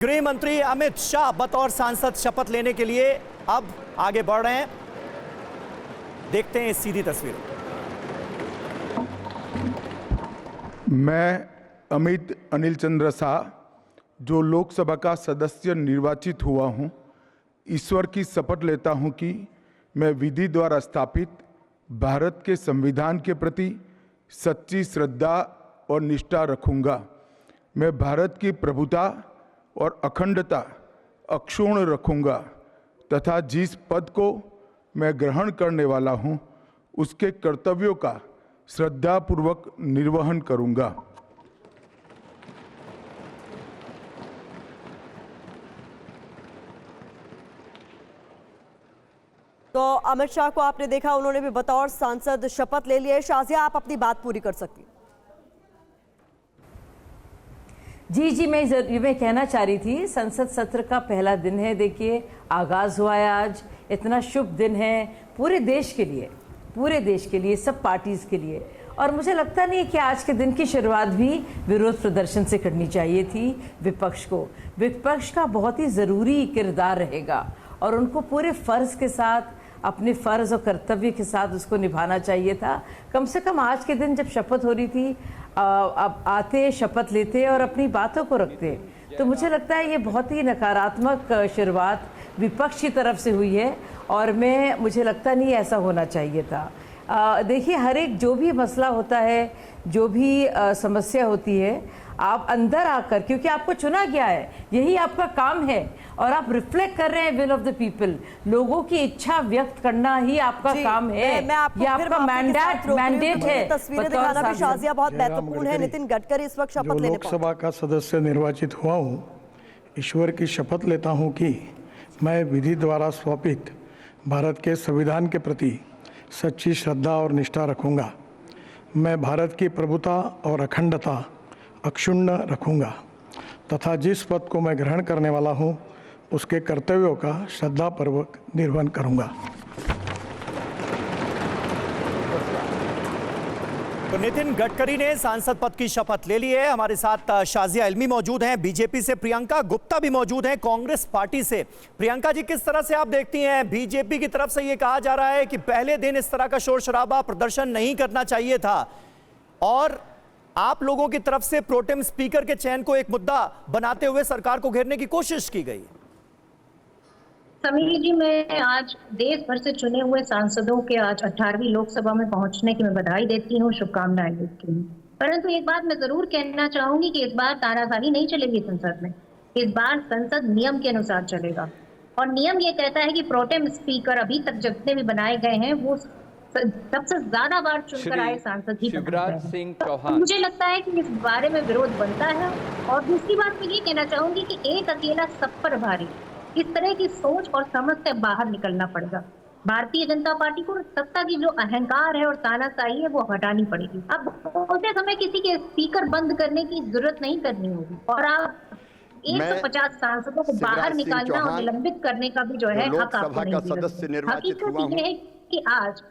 गृह मंत्री अमित शाह बतौर सांसद शपथ लेने के लिए अब आगे बढ़ रहे हैं। देखते हैं इस सीधी तस्वीर। मैं अमित अनिल चंद्र शाह, जो लोकसभा का सदस्य निर्वाचित हुआ हूं, ईश्वर की शपथ लेता हूं कि मैं विधि द्वारा स्थापित भारत के संविधान के प्रति सच्ची श्रद्धा और निष्ठा रखूंगा। मैं भारत की प्रभुता और अखंडता अक्षुण्ण रखूंगा तथा जिस पद को मैं ग्रहण करने वाला हूं, उसके कर्तव्यों का श्रद्धापूर्वक निर्वहन करूंगा। तो अमित शाह को आपने देखा, उन्होंने भी बतौर सांसद शपथ ले लिया है। शाजिया, आप अपनी बात पूरी कर सकती हैं। जी, मैं कहना चाह रही थी, संसद सत्र का पहला दिन है। देखिए, आगाज हुआ है आज। इतना शुभ दिन है पूरे देश के लिए, सब पार्टीज के लिए। और मुझे लगता नहीं कि आज के दिन की शुरुआत भी विरोध प्रदर्शन से करनी चाहिए थी। विपक्ष का बहुत ही ज़रूरी किरदार रहेगा और उनको पूरे फ़र्ज़ के साथ, अपने फ़र्ज़ और कर्तव्य के साथ उसको निभाना चाहिए था। कम से कम आज के दिन जब शपथ हो रही थी, अब आते, शपथ लेते और अपनी बातों को रखते, तो मुझे लगता है ये बहुत ही नकारात्मक शुरुआत विपक्ष की तरफ से हुई है और मुझे लगता नहीं ऐसा होना चाहिए था। देखिए, हर एक जो भी मसला होता है, जो भी समस्या होती है, आप अंदर आकर, क्योंकि आपको चुना गया है, यही आपका काम है और आप रिफ्लेक्ट कर रहे हैं विल ऑफ द पीपल। लोगों की इच्छा व्यक्त करना ही आपका काम है। ये आपका मैंडेट है। तस्वीरें दिखाना भी शाजिया बहुत महत्वपूर्ण है। नितिन गडकरी इस वक्त शपथ लेने लोकसभा का सदस्य निर्वाचित हुआ हूँ, ईश्वर की शपथ लेता हूँ कि मैं विधि द्वारा स्थापित भारत के संविधान के प्रति सच्ची श्रद्धा और निष्ठा रखूंगा। मैं भारत की प्रभुता और अखंडता अक्षुण्ण रखूंगा तथा जिस पद को मैं ग्रहण करने वाला हूं, उसके कर्तव्यों का श्रद्धापूर्वक निर्वहन करूंगा। तो नितिन गडकरी ने सांसद पद की शपथ ले ली है। हमारे साथ शाजिया इल्मी मौजूद हैं, बीजेपी से प्रियंका गुप्ता भी मौजूद हैं, कांग्रेस पार्टी से। प्रियंका जी, किस तरह से आप देखती हैं, बीजेपी की तरफ से ये कहा जा रहा है कि पहले दिन इस तरह का शोर शराबा प्रदर्शन नहीं करना चाहिए था, और आप लोगों की तरफ से प्रोटेम स्पीकर के चयन को एक मुद्दा बनाते हुए सरकार को घेरने की कोशिश की गई। समीर जी, मैं आज देश भर से चुने हुए सांसदों के आज 18वीं लोकसभा में पहुंचने की मैं बधाई देती हूँ, शुभकामनाएं देती हूँ। परंतु एक बात मैं जरूर कहना चाहूंगी कि इस बार तानाशाही नहीं चलेगी संसद में। इस बार संसद नियम के अनुसार चलेगा और नियम ये कहता है कि प्रोटेम स्पीकर अभी तक जितने भी बनाए गए हैं वो सबसे ज्यादा बार चुनकर आए सांसद ही बनाए हैं। तो मुझे लगता है कि इस बारे में विरोध बनता है। और दूसरी बात मैं ये कहना चाहूंगी कि एक अकेला सब पर भारी, इस तरह की सोच और समझ से बाहर निकलना पड़ेगा। भारतीय जनता पार्टी को सत्ता की जो अहंकार है और तानाशाही है वो हटानी पड़ेगी। अब बोलते समय किसी के स्पीकर बंद करने की जरूरत नहीं करनी होगी और आप 150 सांसदों को बाहर निकालना और निलंबित करने का भी जो है हक आपको नहीं दिया। हकीकत ये है कि आज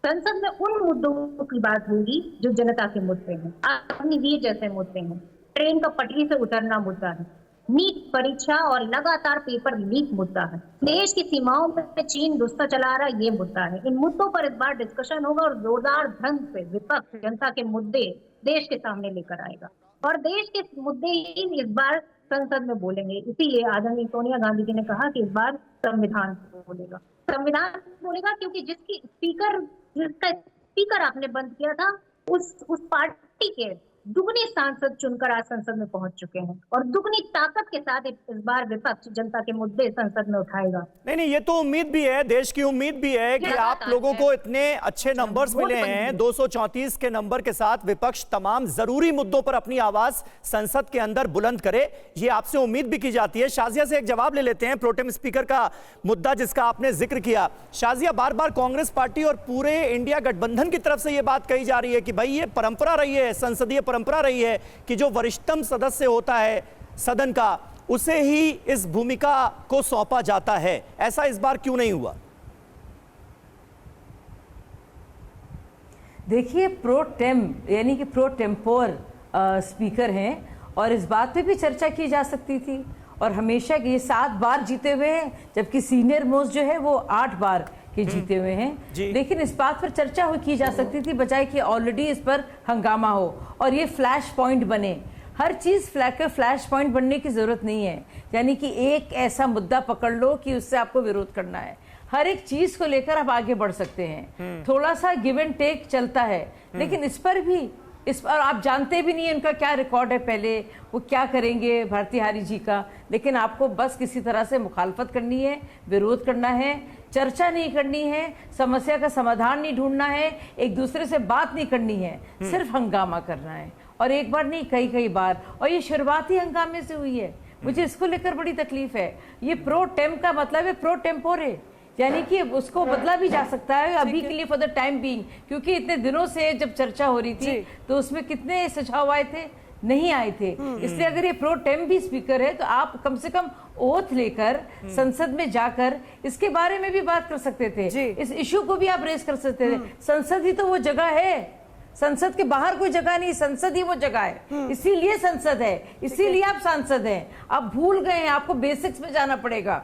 संसद में उन मुद्दों की बात होगी जो जनता के मुद्दे हैं, अग्निवीर जैसे मुद्दे हैं, ट्रेन का पटरी से उतरना मुद्दा है, नीट परीक्षा और लगातार पेपर लीक मुद्दा है, देश की सीमाओं में चीन घुसता चला रहा ये मुद्दा है। इन मुद्दों पर इस बार डिस्कशन होगा और जोरदार ढंग से विपक्ष जनता के मुद्दे देश के सामने लेकर आएगा और देश के मुद्दे ही इस बार संसद में बोलेंगे। इसीलिए आदरणीय सोनिया गांधी जी ने कहा कि इस बार संविधान बोलेगा क्योंकि जिसका स्पीकर आपने बंद किया था, उस पार्टी के दुगने सांसद चुनकर आज संसद में पहुंच चुके हैं और दुगनी ताकत के साथ इस बार विपक्ष जनता के मुद्दे संसद में उठाएगा। नहीं, ये तो उम्मीद भी है, देश की उम्मीद भी है कि आप लोगों को इतने अच्छे नंबर्स मिले हैं, 234 के नंबर के साथ विपक्ष तमाम जरूरी मुद्दों पर अपनी आवाज संसद के अंदर बुलंद करे। ये आपसे उम्मीद भी की जाती है। शाजिया से एक जवाब ले लेते हैं, प्रोटेम स्पीकर का मुद्दा जिसका आपने जिक्र किया। शाजिया, बार बार कांग्रेस पार्टी और पूरे इंडिया गठबंधन की तरफ से यह बात कही जा रही है कि भाई ये परंपरा रही है, संसदीय परंपरा रही है कि जो वरिष्ठतम सदस्य होता है सदन का, उसे ही इस भूमिका को सौंपा जाता है। ऐसा इस बार क्यों नहीं हुआ? देखिए, प्रो टेम यानी कि प्रो टेम्पोर स्पीकर हैं और इस बात पे भी चर्चा की जा सकती थी और हमेशा ये 7 बार जीते हुए हैं, जबकि सीनियर मोस्ट जो है वो 8 बार के जीते हुए हैं। लेकिन इस बात पर चर्चा की जा सकती थी, बजाय कि ऑलरेडी इस पर हंगामा हो और ये फ्लैश पॉइंट बने। हर चीज फ्लैश पॉइंट बनने की जरूरत नहीं है, यानी कि एक ऐसा मुद्दा पकड़ लो कि उससे आपको विरोध करना है। हर एक चीज को लेकर आप आगे बढ़ सकते हैं, थोड़ा सा गिव एंड टेक चलता है, लेकिन इस पर आप जानते भी नहीं है उनका क्या रिकॉर्ड है, पहले वो क्या करेंगे भारतीहारी जी का। लेकिन आपको बस किसी तरह से मुखालफत करनी है, विरोध करना है, चर्चा नहीं करनी है, समस्या का समाधान नहीं ढूंढना है, एक दूसरे से बात नहीं करनी है, सिर्फ हंगामा करना है। और एक बार नहीं, कई बार, और ये शुरुआती हंगामे से हुई है। मुझे इसको लेकर बड़ी तकलीफ है। ये प्रो टेम का मतलब है प्रो टेम्पोरे, यानी कि उसको बदला भी जा सकता है अभी के लिए, फॉर द टाइम बीइंग। क्योंकि इतने दिनों से जब चर्चा हो रही थी तो उसमें कितने सुझाव आए थे, नहीं आए थे। इसलिए अगर ये प्रो टेम भी स्पीकर है तो आप कम से कम ओथ लेकर संसद में जाकर इसके बारे में भी बात कर सकते थे, इस इशू को भी आप रेज कर सकते थे। संसद ही तो वो जगह है, संसद के बाहर कोई जगह नहीं, संसद ही वो जगह है। इसीलिए संसद है, इसीलिए आप सांसद हैं। आप भूल गए हैं, आपको बेसिक्स में जाना पड़ेगा।